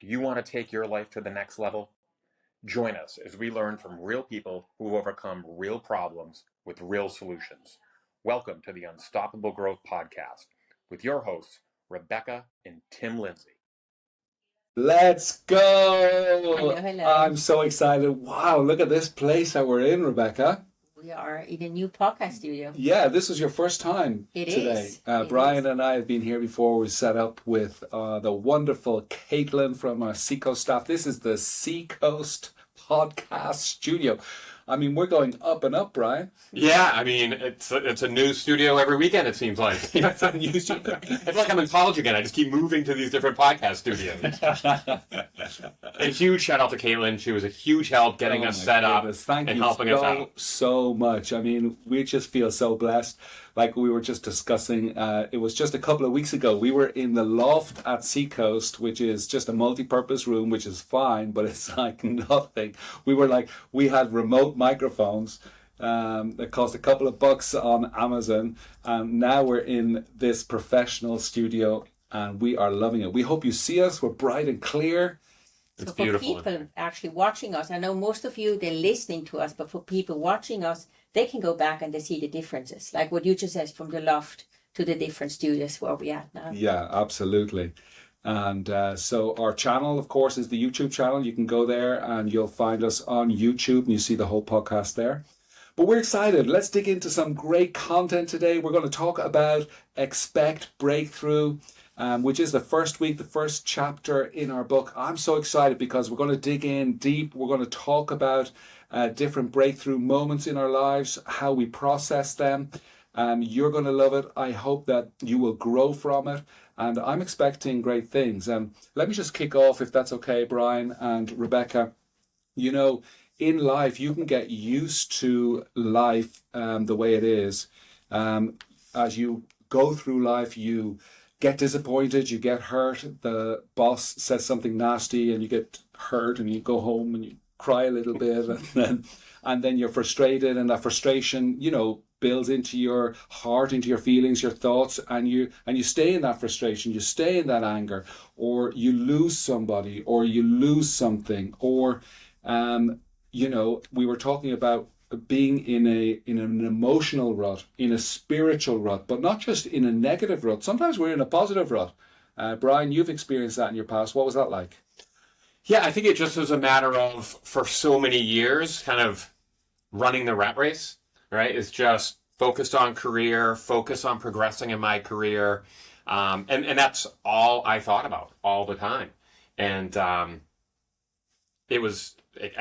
Do you want to take your life to the next level? Join us as we learn from real people who've overcome real problems with real solutions. Welcome to the Unstoppable Growth Podcast with your hosts, Rebecca and Tim Lindsay. Let's go! Hello, hello. I'm so excited. Wow, look at this place that we're in, Rebecca. We are in a new podcast studio. Yeah, this was your first time It today. is. Brian and I have been here before. We set up with the wonderful Caitlin from our Seacoast staff. This is the Seacoast Podcast Studio. I mean, we're going up and up, Brian. Yeah, I mean, it's a new studio every weekend, it seems like. It's a new studio. I feel like I'm in college again. I just keep moving to these different podcast studios. A huge shout out to Caitlin. She was a huge help getting us set up and helping us out. So much. I mean, we just feel so blessed. Like we were just discussing, it was just a couple of weeks ago, we were in the loft at Seacoast, which is just a multi-purpose room, which is fine, but it's like nothing. We had remote microphones that cost a couple of bucks on Amazon, and now we're in this professional studio and we are loving it. We hope you see us. We're bright and clear. So It's for beautiful. people actually watching us, I know most of you, they're listening to us, but for people watching us, they can go back and they see the differences. Like what you just said, from the loft to the different studios where we're at now. Yeah, absolutely. And so our channel, of course, is the YouTube channel. You can go there and you'll find us on YouTube and you see the whole podcast there. But we're excited. Let's dig into some great content today. We're going to talk about Expect Breakthrough, which is the first week, the first chapter in our book. I'm so excited because we're going to dig in deep. We're going to talk about different breakthrough moments in our lives, how we process them. You're going to love it. I hope that you will grow from it. And I'm expecting great things. Let me just kick off, if that's okay, Brian and Rebecca. You know, in life, you can get used to life the way it is. As you go through life, you get disappointed, you get hurt. The boss says something nasty and you get hurt and you go home and you cry a little bit and then you're frustrated, and that frustration, builds into your heart, into your feelings, your thoughts, and you stay in that frustration, you stay in that anger, or you lose somebody, or you lose something, or we were talking about being in an emotional rut, in a spiritual rut, but not just in a negative rut. Sometimes we're in a positive rut. Brian, you've experienced that in your past. What was that like? Yeah, I think it just was a matter of, for so many years, kind of running the rat race, right? It's just focused on career, focused on progressing in my career. And that's all I thought about all the time. And I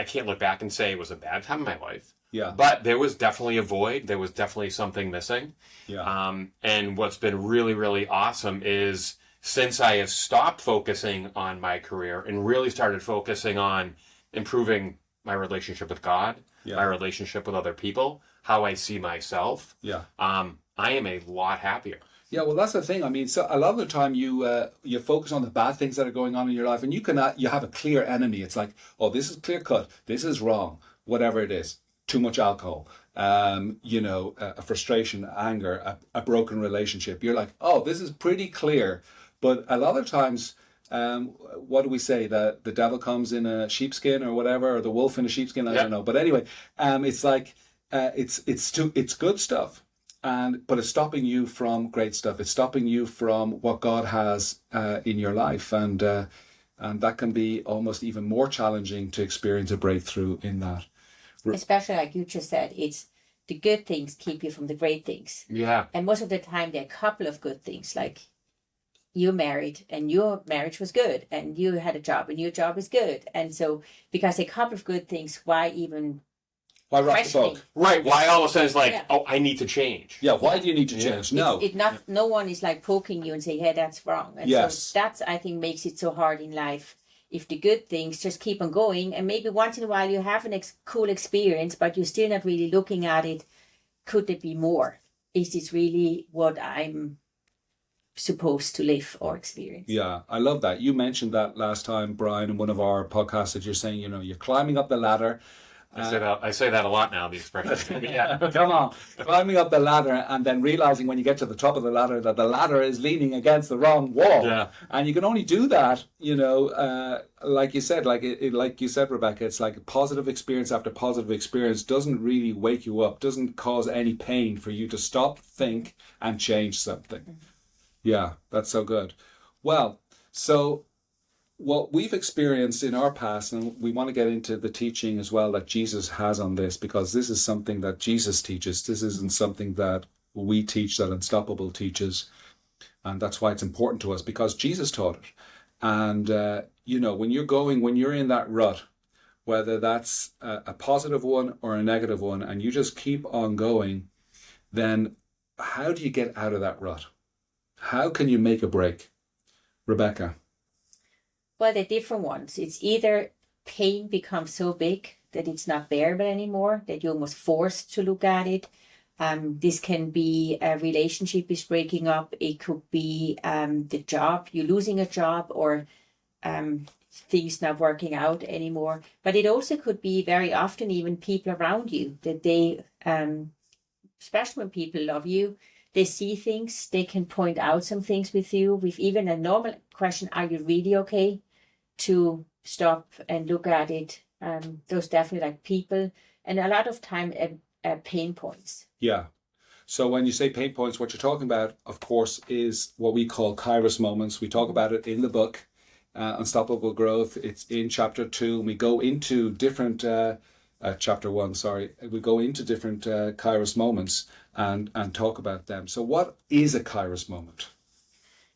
can't look back and say it was a bad time in my life. Yeah. But there was definitely a void. There was definitely something missing. Yeah. And what's been really, really awesome is, since I have stopped focusing on my career and really started focusing on improving my relationship with God, my relationship with other people, how I see myself, I am a lot happier. Yeah, well, that's the thing. I mean, so a lot of the time you focus on the bad things that are going on in your life, and you have a clear enemy. It's like, oh, this is clear cut. This is wrong. Whatever it is, too much alcohol, a frustration, anger, a broken relationship. You're like, oh, this is pretty clear. But a lot of times, what do we say? That the devil comes in a sheepskin or whatever, or the wolf in a sheepskin. I don't know. But anyway, it's like it's good stuff, but it's stopping you from great stuff. It's stopping you from what God has in your life, and that can be almost even more challenging to experience a breakthrough in that. Especially like you just said, it's the good things keep you from the great things. Yeah. And most of the time, there are a couple of good things, like you're married and your marriage was good, and you had a job and your job is good. And so, because a couple of good things, why rock the questioning? boat? Right. Why all of a sudden it's like, oh, I need to change. Yeah. Why do you need to change? No. No one is like poking you and say, hey, that's wrong. And so that's, I think, makes it so hard in life. If the good things just keep on going, and maybe once in a while you have a cool experience, but you're still not really looking at it. Could there be more? Is this really what I'm supposed to live or experience? Yeah, I love that. You mentioned that last time, Brian, in one of our podcasts, that you're saying, you're climbing up the ladder I say that a lot now, the expression. Yeah, come on. Climbing up the ladder and then realizing when you get to the top of the ladder that the ladder is leaning against the wrong wall. Yeah. And you can only do that, like you said, like you said, Rebecca, it's like positive experience after positive experience doesn't really wake you up, doesn't cause any pain for you to stop, think, and change something. Yeah, that's so good. Well, so what we've experienced in our past, and we want to get into the teaching as well that Jesus has on this, because this is something that Jesus teaches. This isn't something that we teach, that Unstoppable teaches. And that's why it's important to us, because Jesus taught it. And, when you're in that rut, whether that's a positive one or a negative one, and you just keep on going, then how do you get out of that rut? How can you make a break? Rebecca? Well, they're different ones. It's either pain becomes so big that it's not bearable anymore, that you're almost forced to look at it. This can be a relationship is breaking up. It could be the job, you're losing a job, or things not working out anymore. But it also could be very often even people around you that they, especially when people love you, they see things, they can point out some things with you. With even a normal question, are you really okay? To stop and look at it. Those definitely like people, and a lot of time pain points. Yeah. So when you say pain points, what you're talking about, of course, is what we call Kairos moments. We talk about it in the book, Unstoppable Growth. It's in chapter 2. And we go into different, chapter 1, sorry. We go into different Kairos moments and talk about them. So what is a Kairos moment?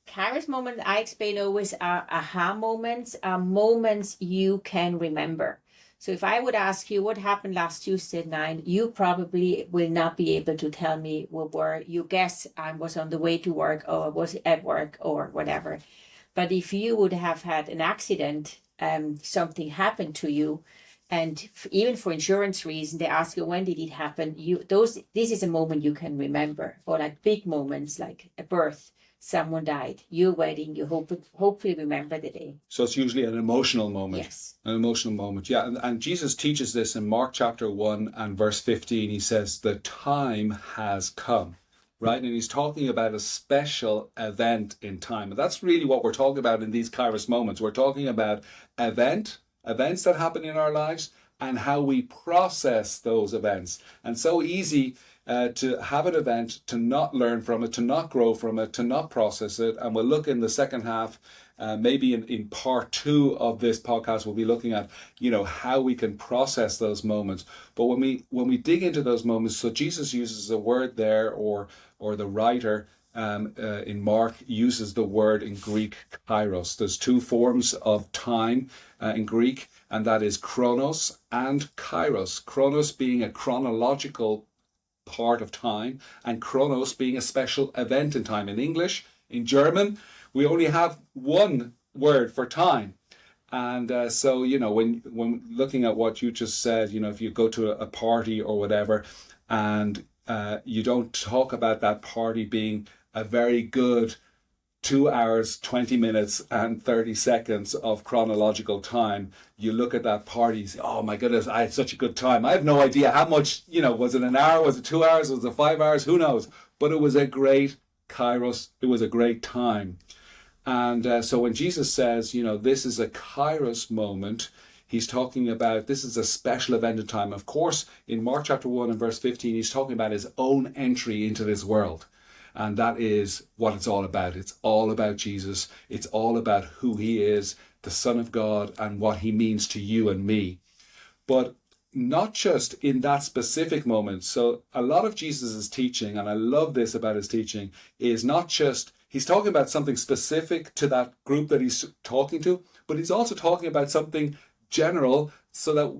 Kairos moment, I explain always, are aha moments, are moments you can remember. So if I would ask you what happened last Tuesday at 9, you probably will not be able to tell me what were. You guess I was on the way to work, or I was at work, or whatever. But if you would have had an accident, something happened to you, and even for insurance reasons, they ask you, when did it happen? This is a moment you can remember. Or like big moments like a birth. Someone died, your wedding, you hopefully remember the day. So it's usually an emotional moment. Yes. An emotional moment, yeah. And Jesus teaches this in Mark chapter 1 and verse 15. He says, the time has come, right? And he's talking about a special event in time. And that's really what we're talking about in these Kairos moments. We're talking about events that happen in our lives and how we process those events. And so easy to have an event, to not learn from it, to not grow from it, to not process it. And we'll look in the second half, maybe in part 2 of this podcast, we'll be looking at, how we can process those moments. But when we dig into those moments, so Jesus uses a word there, or the writer in Mark uses the word in Greek, kairos. There's 2 forms of time in Greek, and that is chronos and kairos. Chronos being a chronological part of time, and chronos being a special event in time. In English, in German, we only have one word for time. And so, when looking at what you just said, if you go to a party or whatever, and you don't talk about that party being a very good 2 hours, 20 minutes and 30 seconds of chronological time, you look at that party, you say, oh my goodness, I had such a good time. I have no idea how much, was it an hour, was it 2 hours, was it 5 hours, who knows? But it was a great Kairos, it was a great time. And so when Jesus says, this is a Kairos moment, he's talking about this is a special event in time. Of course, in Mark chapter 1 and verse 15, he's talking about his own entry into this world. And that is what it's all about. It's all about Jesus. It's all about who he is, the Son of God, and what he means to you and me. But not just in that specific moment. So a lot of Jesus' teaching, and I love this about his teaching, is not just, he's talking about something specific to that group that he's talking to, but he's also talking about something general so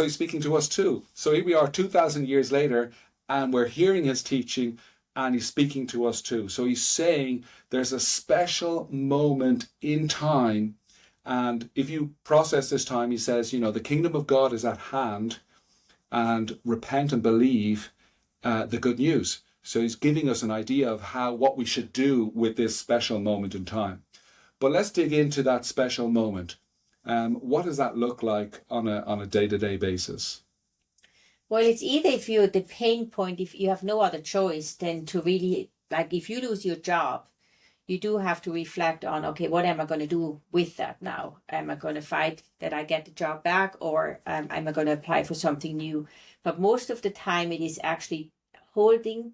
he's speaking to us too. So here we are 2,000 years later, and we're hearing his teaching, and he's speaking to us too. So he's saying there's a special moment in time. And if you process this time, he says, the kingdom of God is at hand, and repent and believe the good news. So he's giving us an idea of what we should do with this special moment in time. But let's dig into that special moment. What does that look like on a day-to-day basis? Well, it's either if you're at the pain point, if you have no other choice than to really, like if you lose your job, you do have to reflect on, okay, what am I going to do with that now? Am I going to fight that I get the job back, or am I going to apply for something new? But most of the time it is actually holding,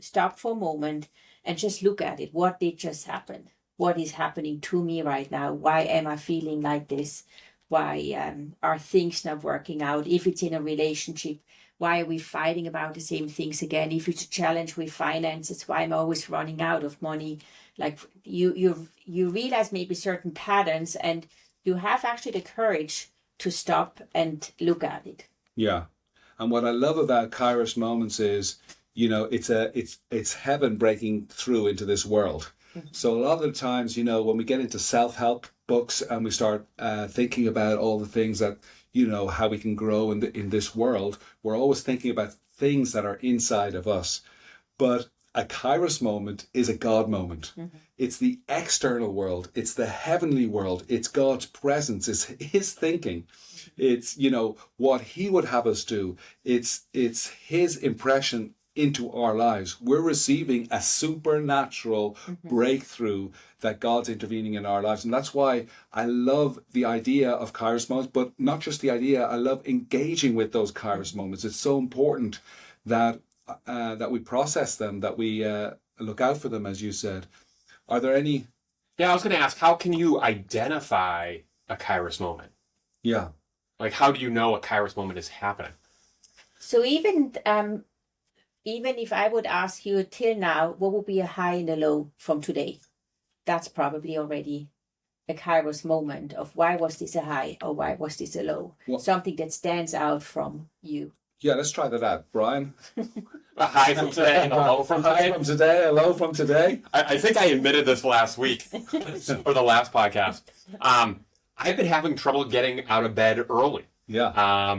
stop for a moment and just look at it. What did just happen? What is happening to me right now? Why am I feeling like this? Why are things not working out? If it's in a relationship, why are we fighting about the same things again? If it's a challenge with finances, why am I always running out of money? Like you realize maybe certain patterns, and you have actually the courage to stop and look at it. Yeah. And what I love about Kairos moments is, it's heaven breaking through into this world. Mm-hmm. So a lot of the times, when we get into self-help books and we start thinking about all the things that, how we can grow in this world, we're always thinking about things that are inside of us. But a Kairos moment is a God moment. Mm-hmm. It's the external world. It's the heavenly world. It's God's presence. It's his thinking. It's, what he would have us do. It's his impression into our lives. We're receiving a supernatural breakthrough that God's intervening in our lives. And that's why I love the idea of Kairos moments, but not just the idea. I love engaging with those Kairos moments. It's so important that we process them, that we look out for them, as you said. Are there any? Yeah, I was going to ask, how can you identify a Kairos moment? Yeah. Like, how do you know a Kairos moment is happening? So even if I would ask you till now, what would be a high and a low from today? That's probably already a Kairos moment of why was this a high or why was this a low? What? Something that stands out from you. Yeah, let's try that out. Brian? A high from today and a low from today? A high from today, a low from today? I think I admitted this last week, or the last podcast. I've been having trouble getting out of bed early. Yeah.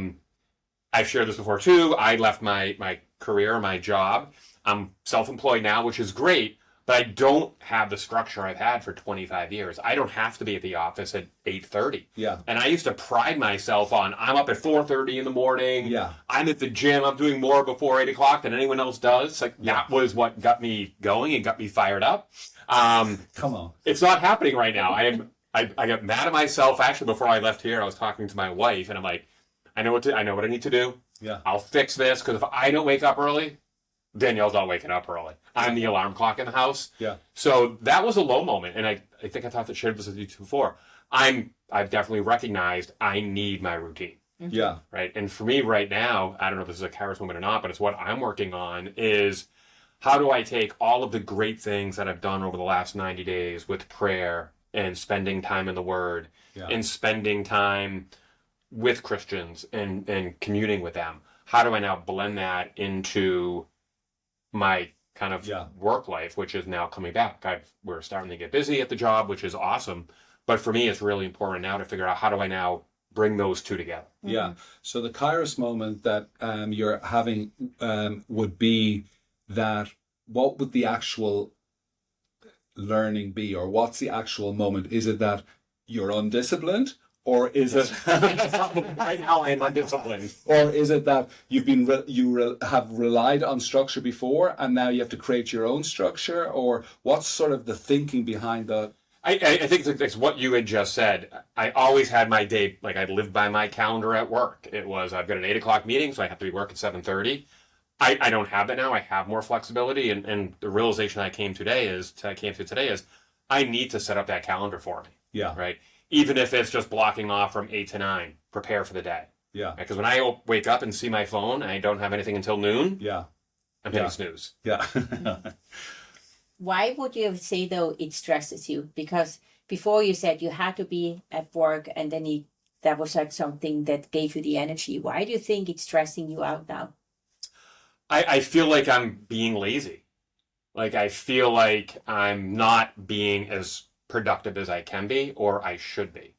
I've shared this before too. I left my career, my job. I'm self-employed now, which is great, but I don't have the structure I've had for 25 years. I don't have to be at the office at 8:30. Yeah. And I used to pride myself on, I'm up at 4:30 in the morning. Yeah. I'm at the gym. I'm doing more before 8 o'clock than anyone else does. Like, that was what got me going and got me fired up. Come on. It's not happening right now. I got mad at myself. Actually, before I left here, I was talking to my wife, and I'm like, I know what I need to do. Yeah. I'll fix this, because if I don't wake up early, Danielle's not waking up early. I'm the alarm clock in the house. Yeah. So that was a low moment, and I think I thought that shared this with you before. I've definitely recognized I need my routine. Mm-hmm. Yeah. Right. And for me right now, I don't know if this is a Kairos moment or not, but it's what I'm working on is, how do I take all of the great things that I've done over the last 90 days with prayer and spending time in the Word and spending time with Christians and communing with them? How do I now blend that into my kind of work life, which is now coming back? We're starting to get busy at the job, which is awesome. But for me, it's really important now to figure out, how do I now bring those two together? Yeah. So the Kairos moment that you're having would be that, what would the actual learning be, or what's the actual moment? Is it that you're undisciplined, or is it right now I'm undisciplined, or is it that you've been have relied on structure before and now you have to create your own structure? Or what's sort of the thinking behind that? I think it's what you had just said. I always had my day, like, I lived by my calendar at work. It was, I've got an 8 o'clock meeting, so I have to be work at 7:30. I don't have that now. I have more flexibility, and the realization I came to today is I need to set up that calendar for me. Yeah. Right. Even if it's just blocking off from 8 to 9, prepare for the day. Yeah. Because when I wake up and see my phone and I don't have anything until noon, I'm hitting snooze. Yeah. Why would you say, though, it stresses you? Because before you said you had to be at work, and then that was like something that gave you the energy. Why do you think it's stressing you out now? I feel like I'm being lazy. Like, I feel like I'm not being as productive as I can be, or I should be.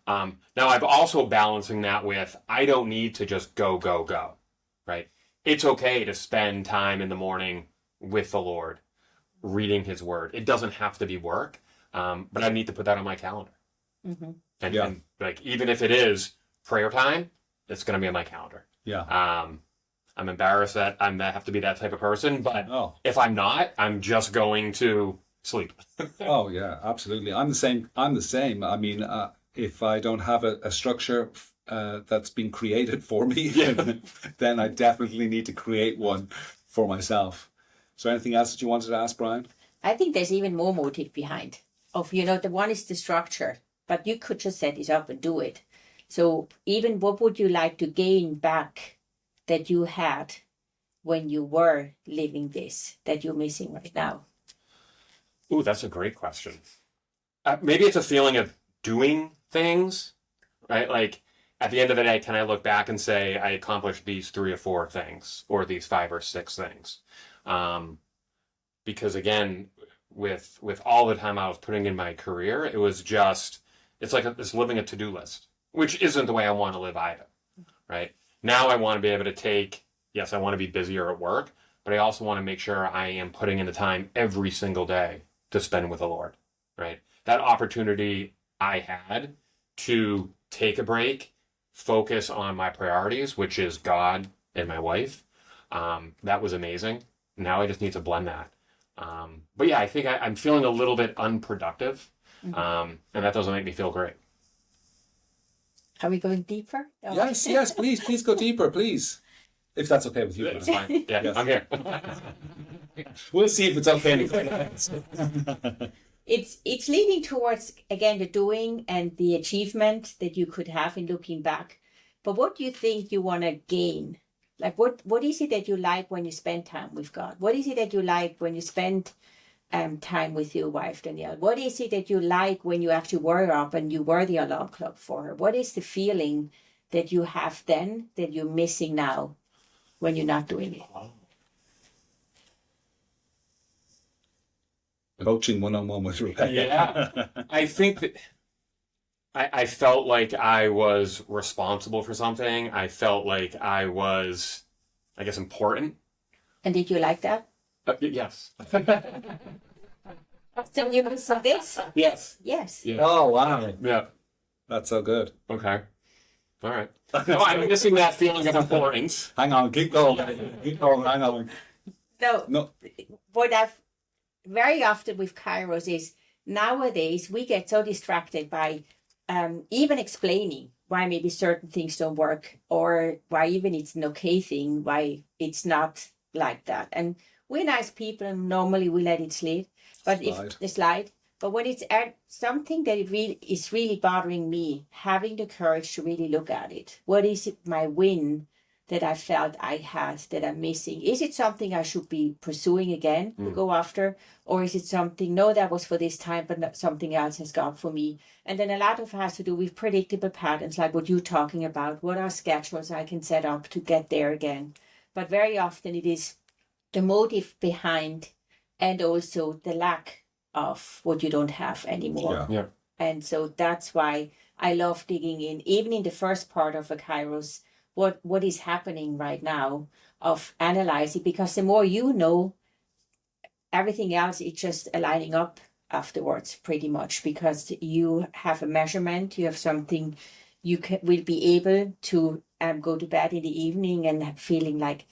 Now, I'm also balancing that with, I don't need to just go, right? It's okay to spend time in the morning with the Lord, reading his word. It doesn't have to be work, but I need to put that on my calendar. Mm-hmm. And like, even if it is prayer time, it's going to be on my calendar. Yeah. I'm embarrassed that I have to be that type of person, but if I'm not, I'm just going to sleep. Oh yeah, absolutely. I'm the same. I mean, if I don't have a structure that's been created for me, then I definitely need to create one for myself. So anything else that you wanted to ask, Brian? I think there's even more motive behind. The one is the structure, but you could just set it up and do it. So even what would you like to gain back that you had when you were living this that you're missing right now? Ooh, that's a great question. Maybe it's a feeling of doing things, right? Like, at the end of the day, can I look back and say I accomplished these 3 or 4 things, or these 5 or 6 things? Because again, with all the time I was putting in my career, it was just, it's like it's living a to-do list, which isn't the way I want to live either, right? Now I want to be able to yes, I want to be busier at work, but I also want to make sure I am putting in the time every single day to spend with the Lord, right? That opportunity I had to take a break, focus on my priorities, which is God and my wife. That was amazing. Now I just need to blend that. But yeah, I think I'm feeling a little bit unproductive, and that doesn't make me feel great. Are we going deeper? Oh. Yes, please go deeper, please. If that's okay with you. It's fine. Yeah, yes. I'm here. We'll see if it's okay. It's leading towards, again, the doing and the achievement that you could have in looking back. But what do you think you want to gain? Like, what is it that you like when you spend time with God? What is it that you like when you spend time with your wife, Danielle? What is it that you like when you actually were up and you were the alarm clock for her? What is the feeling that you have then that you're missing now when you're not doing it? Coaching one-on-one with Rebecca. Yeah. I think that I felt like I was responsible for something. I felt like I was, I guess, important. And did you like that? Yes. So you miss this? Yes. Yes. Yeah. Oh, wow. Yeah. That's so good. Okay. All right. No, I'm missing that feeling of importance. Hang on, keep going. Keep going, hang on. No. What I've very often with Kairos is nowadays we get so distracted by even explaining why maybe certain things don't work, or why even it's an okay thing, why it's not like that. And we're nice people and normally we let it slide. But if the slide, but when it's something that is really bothering me, having the courage to really look at it. What is it, my win that I felt I had that I'm missing? Is it something I should be pursuing again to go after? Or is it something, no, that was for this time, but something else has gone for me? And then a lot of it has to do with predictable patterns, like what you're talking about. What are schedules I can set up to get there again? But very often it is the motive behind, and also the lack of what you don't have anymore. Yeah. And so that's why I love digging in, even in the first part of a Kairos, what is happening right now, of analyzing, because the more you know, everything else is just aligning up afterwards, pretty much, because you have a measurement, you have something you will be able to go to bed in the evening and feeling like,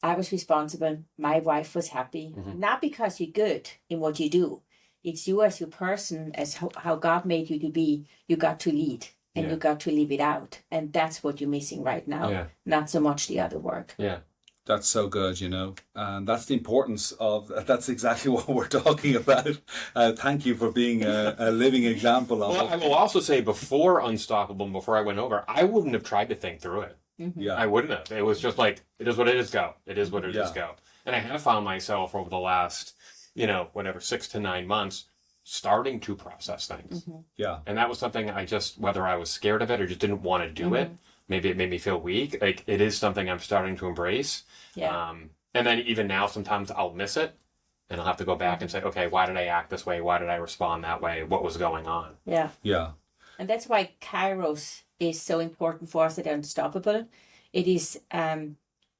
I was responsible, my wife was happy, not because you're good in what you do. It's you as your person, as how God made you to be. You got to lead and you got to live it out. And that's what you're missing right now, not so much the other work. Yeah. That's so good, and that's the importance of, that's exactly what we're talking about. Thank you for being a living example of it. I will also say, before Unstoppable, before I went over, I wouldn't have tried to think through it. Yeah. I wouldn't have. It was just like, it is what it is, go. It is what it is, go. And I have found myself over the last, 6 to 9 months, starting to process things. Yeah. And that was something I just, whether I was scared of it or just didn't want to do it, maybe it made me feel weak. Like, it is something I'm starting to embrace. Yeah. And then even now, sometimes I'll miss it and I'll have to go back and say, okay, why did I act this way? Why did I respond that way? What was going on? Yeah. Yeah. And that's why Kairos is so important for us at Unstoppable. It is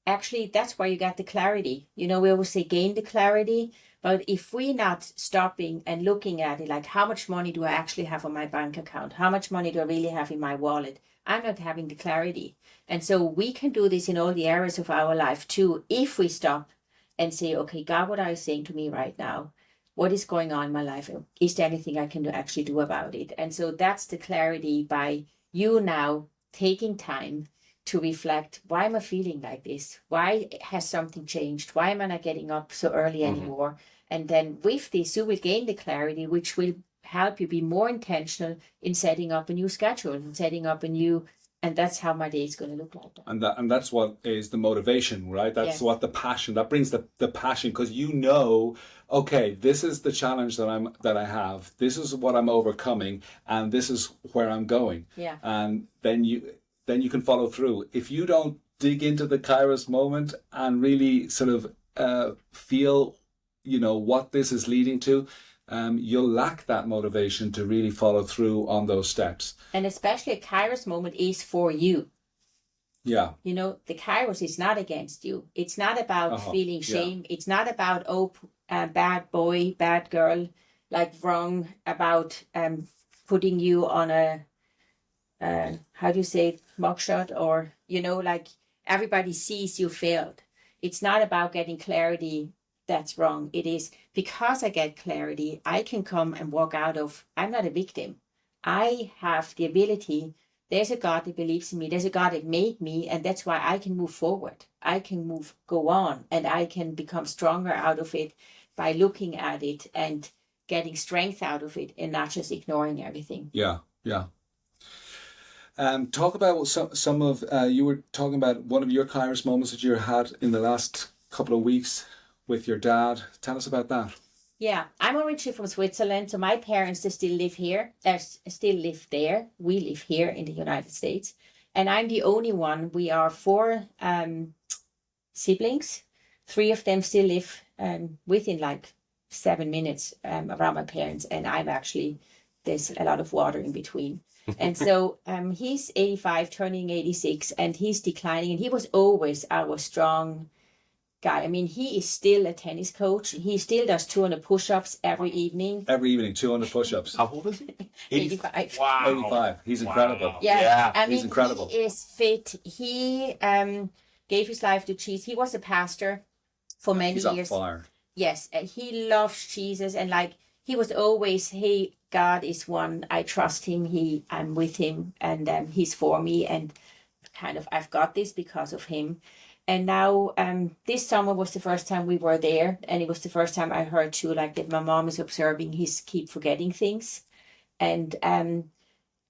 actually, that's why you got the clarity. We always say gain the clarity, But if we're not stopping and looking at it, like how much money do I actually have on my bank account? How much money do I really have in my wallet? I'm not having the clarity. And so we can do this in all the areas of our life too, if we stop and say, okay, God, what are you saying to me right now? What is going on in my life? Is there anything I can actually do about it? And so that's the clarity by you now taking time to reflect, why am I feeling like this? Why has something changed? Why am I not getting up so early anymore? And then with this, you will gain the clarity, which will help you be more intentional in setting up a new schedule and setting up a new, and that's how my day is going to look like. And that's what is the motivation, right? That's what the passion, that brings the passion, because you know, okay, this is the challenge that I have. This is what I'm overcoming, and this is where I'm going. Yeah. And then you can follow through. If you don't dig into the Kairos moment and really sort of feel, what this is leading to, you'll lack that motivation to really follow through on those steps. And especially a Kairos moment is for you. Yeah. The Kairos is not against you. It's not about feeling shame. Yeah. It's not about, bad boy, bad girl, like wrong, about putting you on a, how do you say, mugshot, or, like everybody sees you failed. It's not about getting clarity. That's wrong. It is because I get clarity, I can come and walk out of, I'm not a victim. I have the ability. There's a God that believes in me. There's a God that made me. And that's why I can move forward. I can go on, and I can become stronger out of it by looking at it and getting strength out of it and not just ignoring everything. Yeah. Yeah. Talk about some of, you were talking about one of your Kairos moments that you had in the last couple of weeks with your dad. Tell us about that. Yeah, I'm originally from Switzerland, so my parents, they still live here. They still live there. We live here in the United States, and I'm the only one. We are 4 siblings. 3 of them still live within like 7 minutes around my parents, and I'm actually, there's a lot of water in between. And so he's 85, turning 86, and he's declining, and he was always our strong guy. I mean, he is still a tennis coach. He still does 200 push-ups every evening. Every evening, 200 push-ups. How old is he? 85. Wow. 85. He's incredible. Wow. Yeah. I mean, he's incredible. He is fit. He gave his life to cheese. He was a pastor for many years. He's on fire. Yes, and he loves Jesus, and like he was always, hey, God is one. I trust him. I'm with him, and he's for me, and kind of I've got this because of him. And now this summer was the first time we were there, and it was the first time I heard too, like that my mom is observing his keep forgetting things. And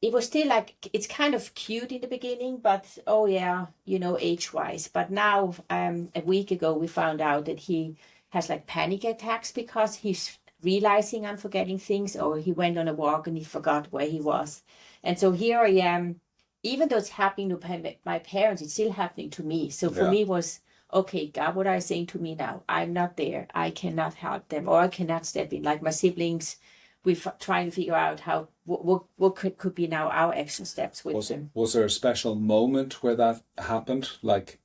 it was still like, it's kind of cute in the beginning, but age-wise. But now a week ago we found out that he has like panic attacks because he's realizing I'm forgetting things, or he went on a walk and he forgot where he was. And so here I am. Even though it's happening to my parents, it's still happening to me. So for me was, okay, God, what are you saying to me now? I'm not there. I cannot help them, or I cannot step in. Like my siblings, we're trying to figure out how what could be now our action steps with them. Was there a special moment where that happened? Like,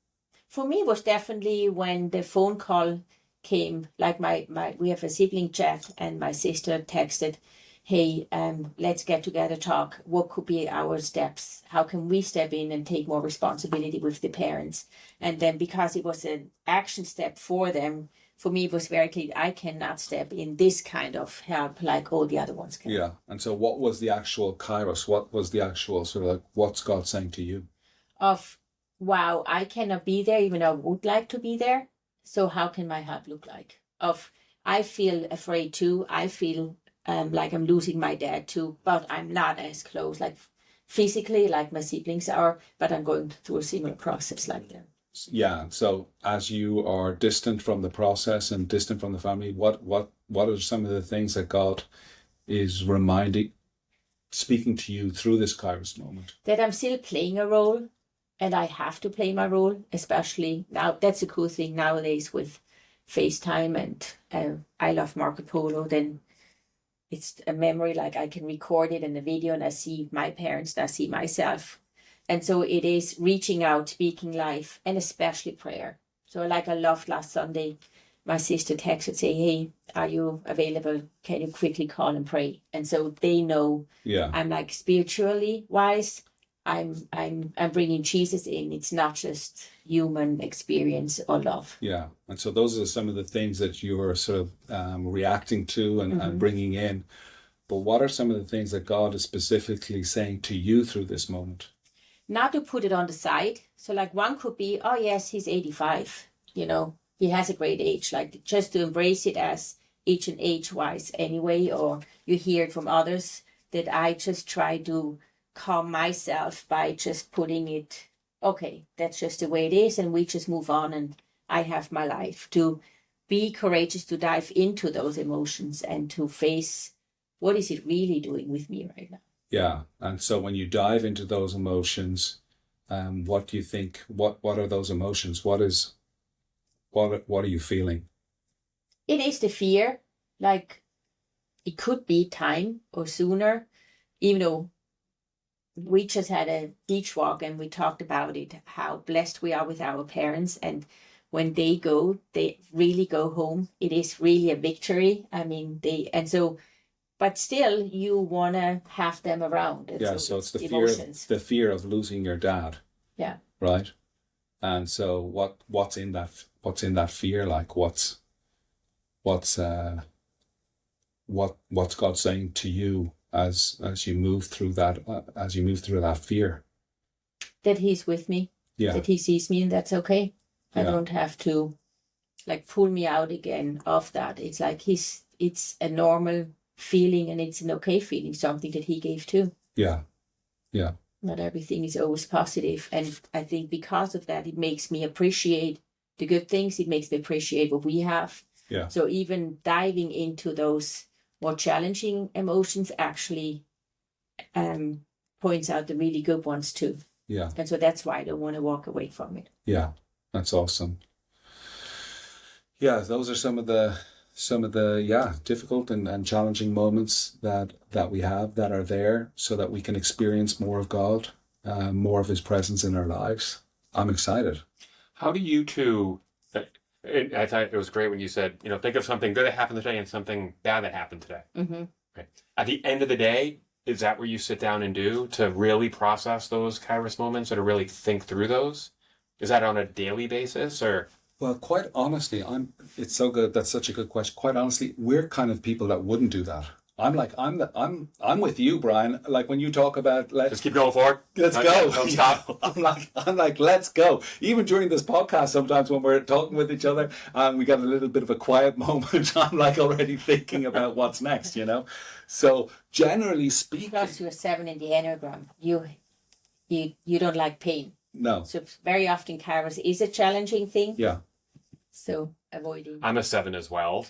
for me, it was definitely when the phone call came. Like we have a sibling chat, and my sister texted, hey, let's get together, talk. What could be our steps? How can we step in and take more responsibility with the parents? And then because it was an action step for them, for me, it was very clear, I cannot step in this kind of help like all the other ones can. Yeah. And so what was the actual Kairos? What was the actual sort of like, what's God saying to you? Of, wow, I cannot be there even though I would like to be there. So how can my help look like? Of, I feel afraid too. I feel like I'm losing my dad too, but I'm not as close, like physically, like my siblings are, but I'm going through a similar process like them. Yeah. So as you are distant from the process and distant from the family, what are some of the things that God is speaking to you through this Kairos moment? That I'm still playing a role, and I have to play my role, especially now. That's a cool thing nowadays with FaceTime, and I love Marco Polo. Then it's a memory, like I can record it in a video, and I see my parents, and I see myself. And so it is reaching out, speaking life, and especially prayer. So like I loved last Sunday, my sister texts and say, hey, are you available? Can you quickly call and pray? And so they know I'm like spiritually wise. I'm bringing Jesus in. It's not just human experience or love. Yeah. And so those are some of the things that you are sort of reacting to and bringing in. But what are some of the things that God is specifically saying to you through this moment? Not to put it on the side. So like one could be, oh yes, he's 85, he has a great age, like just to embrace it as each and age-wise anyway, or you hear it from others, that I just try to calm myself by just putting it, okay, that's just the way it is, and we just move on, and I have my life. To be courageous to dive into those emotions and to face what is it really doing with me right now. Yeah, and so when you dive into those emotions, what do you think? What are those emotions? What are you feeling? It is the fear, like it could be time or sooner, even though we just had a beach walk and we talked about it, how blessed we are with our parents. And when they really go home. It is really a victory. I mean, but still you want to have them around. So it's the fear of losing your dad. Yeah. Right. And so what's in that fear? Like what's God saying to you as you move through that fear? That he's with me. Yeah. That he sees me, and that's okay. I don't have to pull me out again of that. It's like it's a normal feeling, and it's an okay feeling, something that he gave too. Yeah. Yeah. Not everything is always positive. And I think because of that, it makes me appreciate the good things. It makes me appreciate what we have. Yeah. So even diving into those more challenging emotions actually points out the really good ones too. Yeah. And so that's why I don't want to walk away from it. Yeah. That's awesome. Yeah, those are some of the difficult and challenging moments that we have that are there so that we can experience more of God, more of his presence in our lives. I'm excited. How do you two, I thought it was great when you said, think of something good that happened today and something bad that happened today. Mm-hmm. Right. At the end of the day, is that where you sit down and do to really process those Kairos moments or to really think through those? Is that on a daily basis or? Well, quite honestly, it's so good. That's such a good question. Quite honestly, we're kind of people that wouldn't do that. I'm with you, Brian. Like when you talk about just keep going forward. Let's go. Don't stop. I'm like, let's go. Even during this podcast, sometimes when we're talking with each other and we got a little bit of a quiet moment, I'm like already thinking about what's next, So generally speaking, plus you're 7 in the Enneagram. You don't like pain. No. So very often Kairos is a challenging thing. Yeah. So avoiding. I'm a 7 as well.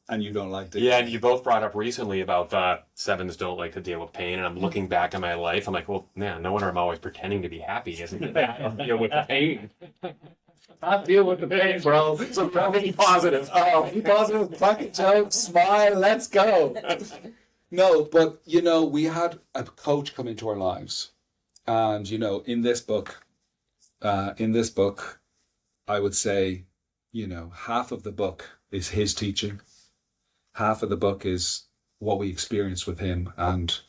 And you don't like it. Yeah, and you both brought up recently about 7s don't like to deal with pain. And I'm looking back on my life. I'm like, well, man, no wonder I'm always pretending to be happy, isn't it? I don't deal with the pain. I deal with the pain, bro. So be positive. Oh, be positive. Crack a joke, smile, let's go. No, but, we had a coach come into our lives. And, in this book, I would say, half of the book is his teaching. Half of the book is what we experienced with him. And,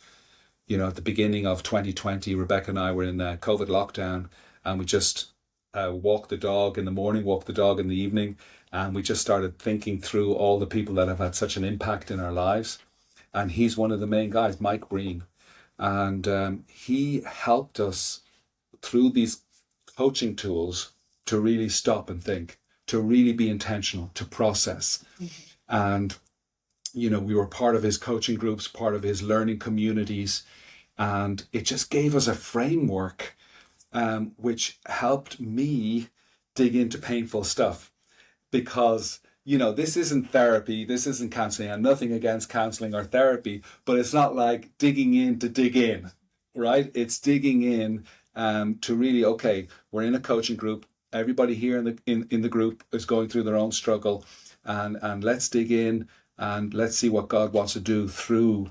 at the beginning of 2020, Rebecca and I were in COVID lockdown, and we just walked the dog in the morning, walked the dog in the evening. And we just started thinking through all the people that have had such an impact in our lives. And he's one of the main guys, Mike Breen. And he helped us through these coaching tools to really stop and think, to really be intentional, to process. Mm-hmm. And, we were part of his coaching groups, part of his learning communities. And it just gave us a framework which helped me dig into painful stuff. Because, this isn't therapy, this isn't counseling, and nothing against counseling or therapy, but it's not like digging in to dig in, right? It's digging in to really, okay, we're in a coaching group. Everybody here in the group is going through their own struggle, and let's dig in and let's see what God wants to do through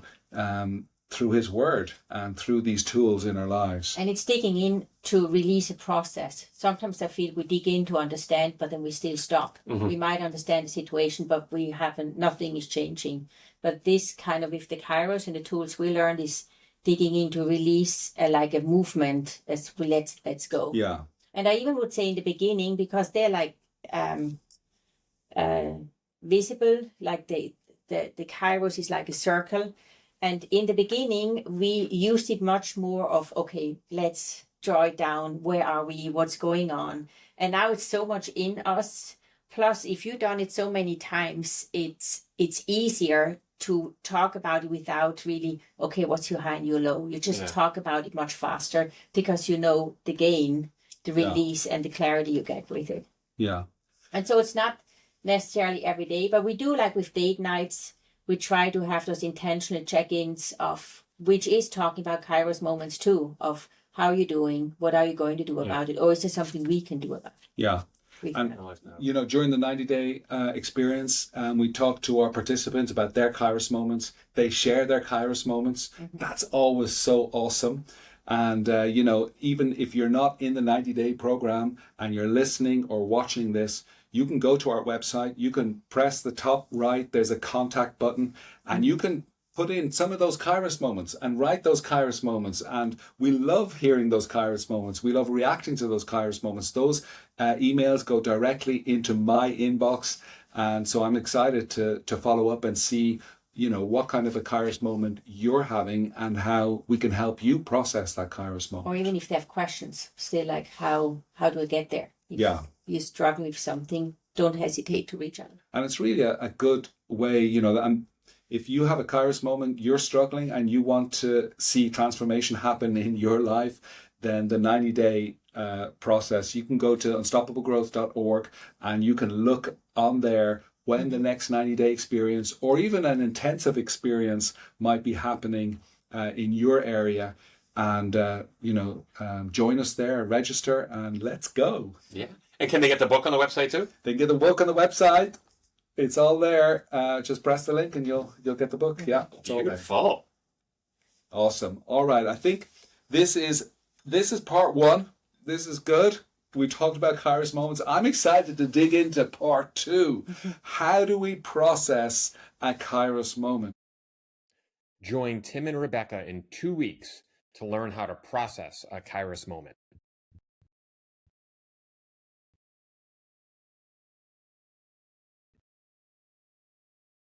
through his word and through these tools in our lives. And it's digging in to release a process. Sometimes I feel we dig in to understand, but then we still stop. We might understand the situation, but we haven't, nothing is changing. But this kind of, with the Kairos and the tools we learned, is digging in to release like a movement. Let's go. Yeah. And I even would say in the beginning, because they're like visible, like the Kairos is like a circle. And in the beginning, we used it much more of, okay, let's draw it down. Where are we? What's going on? And now it's so much in us. Plus, if you've done it so many times, it's easier to talk about it without really, okay, what's your high and your low? You just talk about it much faster because you know the gain, the release, and the clarity you get with it. Yeah. And so it's not necessarily every day, but we do, like with date nights, we try to have those intentional check-ins of, which is talking about Kairos moments too, of how are you doing? What are you going to do about it? Or is there something we can do about it? Yeah. And, you know, during the 90-day experience, we talk to our participants about their Kairos moments. They share their Kairos moments. That's always so awesome. And, you know, even if you're not in the 90-day program and you're listening or watching this, you can go to our website, you can press the top right, there's a contact button, and you can put in some of those Kairos moments and write those Kairos moments. And we love hearing those Kairos moments. We love reacting to those Kairos moments. Those emails go directly into my inbox. And so I'm excited to follow up and see, you know, what kind of a Kairos moment you're having and how we can help you process that Kairos moment. Or even if they have questions, still like, how do I get there? If you struggle with something, don't hesitate to reach out. And it's really a good way, you know, and if you have a Kairos moment, you're struggling and you want to see transformation happen in your life, then the 90-day process, you can go to unstoppablegrowth.org and you can look on there when the next 90-day experience or even an intensive experience might be happening in your area. And, you know, join us there, register, and let's go. Yeah. And can they get the book on the website too? They can get the book on the website. It's all there. Just press the link and you'll get the book. Yeah, it's all there. Beautiful. Awesome. All right. I think this is part one. This is good. We talked about Kairos moments. I'm excited to dig into part two. How do we process a Kairos moment? Join Tim and Rebecca in 2 weeks to learn how to process a Kairos moment.